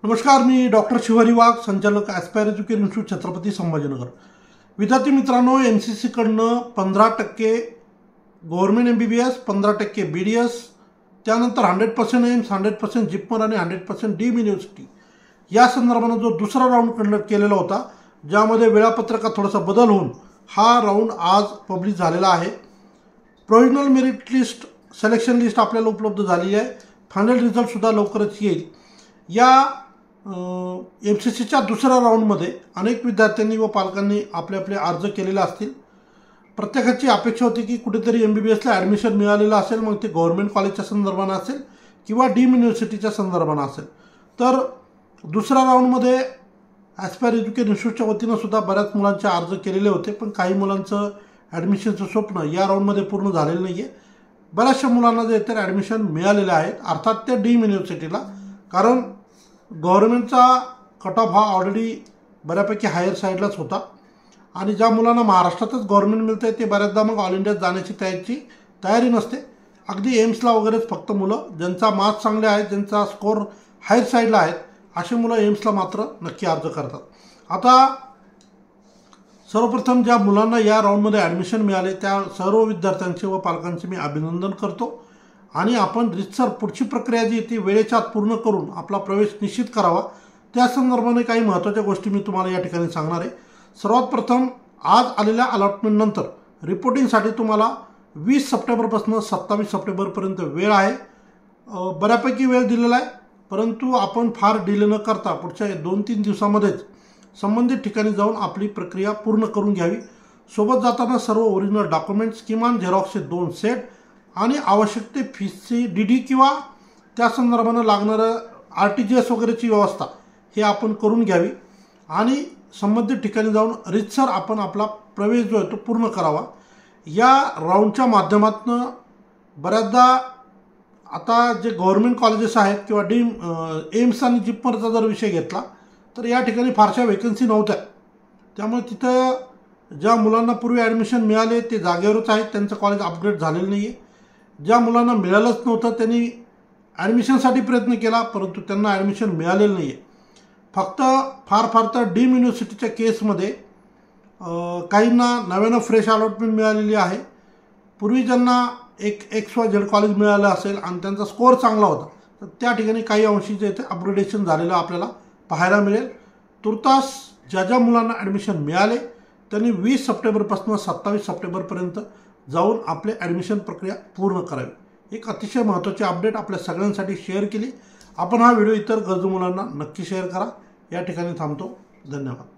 नमस्कार, मी डॉक्टर शिवारी वाघ, संचालक aspire education institute, Chhatrapati Sambhajinagar. विद्यार्थी मित्रांनो, NCC कडनं 15% गव्हर्नमेंट MBBS, 15% BDS, त्यानंतर 100% एम्स, 100% जिपमर आणि 100% डीम युनिव्हर्सिटी या संदर्भाने जो दुसरा राऊंड कंडक्ट केलेला होता, ज्यामध्ये वेळापत्रकात थोडासा बदल होऊन हा राऊंड आज पब्लिश झालेला आहे। Provisional merit list, selection list आपल्याला उपलब्ध झालेली आहे। फायनल रिझल्ट सुद्धा लवकरच येईल। या MCCच्या दुसऱ्या राऊंडमध्ये अनेक विद्यार्थ्यांनी व पालकांनी आपले आपले अर्ज केलेले असतील। प्रत्येकाची अपेक्षा होती की कुठेतरी MBBSला ॲडमिशन मिळालेलं असेल, मग ते गव्हर्नमेंट कॉलेजच्या संदर्भाने असेल किंवा डीम युनिव्हर्सिटीच्या संदर्भाने असेल। तर दुसऱ्या राऊंडमध्ये ॲस्पायर एज्युकेशन इन्स्टिट्यूटच्या वतीनं सुद्धा बऱ्याच मुलांचे अर्ज केलेले होते, पण काही मुलांचं ॲडमिशनचं स्वप्न या राऊंडमध्ये पूर्ण झालेलं नाही आहे। बऱ्याचशा मुलांना जे तर ॲडमिशन मिळालेले आहेत, अर्थात त्या डीम युनिव्हर्सिटीला, कारण गव्हर्नमेंटचा कट ऑफ हा ऑलरेडी बऱ्यापैकी हायर साईडलाच होता आणि ज्या मुलांना महाराष्ट्रातच गव्हर्नमेंट मिळतं आहे ते बऱ्याचदा मग ऑल इंडियात जाण्याची तयारी नसते। अगदी एम्सला वगैरेच फक्त मुलं ज्यांचा मार्क्स चांगले आहेत, ज्यांचा स्कोर हायर साईडला आहेत, असे मुलं एम्सला मात्र नक्की अर्ज करतात। आता सर्वप्रथम ज्या मुलांना या राऊंडमध्ये ॲडमिशन मिळाले त्या सर्व विद्यार्थ्यांचे व पालकांचे मी अभिनंदन करतो आणि आपण रितसर पुढची प्रक्रिया जी ती वेळेच्या आत पूर्ण करून आपला प्रवेश निश्चित करावा, त्या संदर्भाने काही महत्त्वाच्या गोष्टी मी तुम्हाला या ठिकाणी सांगणार आहे। सर्वात प्रथम, आज आलेल्या अलॉटमेंटनंतर रिपोर्टिंगसाठी तुम्हाला 20 सप्टेंबरपासून 27 सप्टेंबरपर्यंत वेळ आहे। बऱ्यापैकी वेळ दिलेला आहे, परंतु आपण फार डिले न करता पुढच्या 2-3 दिवसामध्येच संबंधित ठिकाणी जाऊन आपली प्रक्रिया पूर्ण करून घ्यावी। सोबत जाताना सर्व ओरिजिनल डॉक्युमेंट्स, किमान झेरॉक्सचे 2 सेट आणि आवश्यक ते फीसची DD किंवा त्या संदर्भानं लागणारं RTGS वगैरेची व्यवस्था हे आपण करून घ्यावी आणि संबंधित ठिकाणी जाऊन रितसर आपण आपला प्रवेश जो आहे तो पूर्ण करावा। या राऊंडच्या माध्यमातून बऱ्याचदा आता जे गव्हर्नमेंट कॉलेजेस आहेत किंवा डीम एम्स आणि जिपमरचा जर विषय घेतला तर या ठिकाणी फारशा वेकन्सी नव्हत्या, त्यामुळे तिथं ज्या मुलांना पूर्वी ॲडमिशन मिळाले ते जागेवरच आहेत, त्यांचं कॉलेज अपग्रेड झालेलं नाही आहे। ज्या मुलांना मिळालंच नव्हतं त्यांनी ॲडमिशनसाठी प्रयत्न केला, परंतु त्यांना ॲडमिशन मिळालेलं नाही आहे। फक्त फार तर डीम युनिव्हर्सिटीच्या केसमध्ये काहींना नव्यानं फ्रेश अलॉटमेंट मिळालेली आहे। पूर्वी ज्यांना एक XYZ कॉलेज मिळालं असेल आणि त्यांचा स्कोअर चांगला होता तर त्या ठिकाणी काही अंशी जे ते अपग्रेडेशन झालेलं आपल्याला पाहायला मिळेल। तुर्तास ज्या मुलांना ॲडमिशन मिळाले त्यांनी 20 सप्टेंबरपासून 27 सप्टेंबरपर्यंत जाऊन आपले ॲडमिशन प्रक्रिया पूर्ण करावी। एक अतिशय महत्त्वाची अपडेट आपल्या सगळ्यांसाठी शेअर केली। आपण हा व्हिडिओ इतर गरजू मुलांना नक्की शेअर करा। या ठिकाणी थांबतो। धन्यवाद।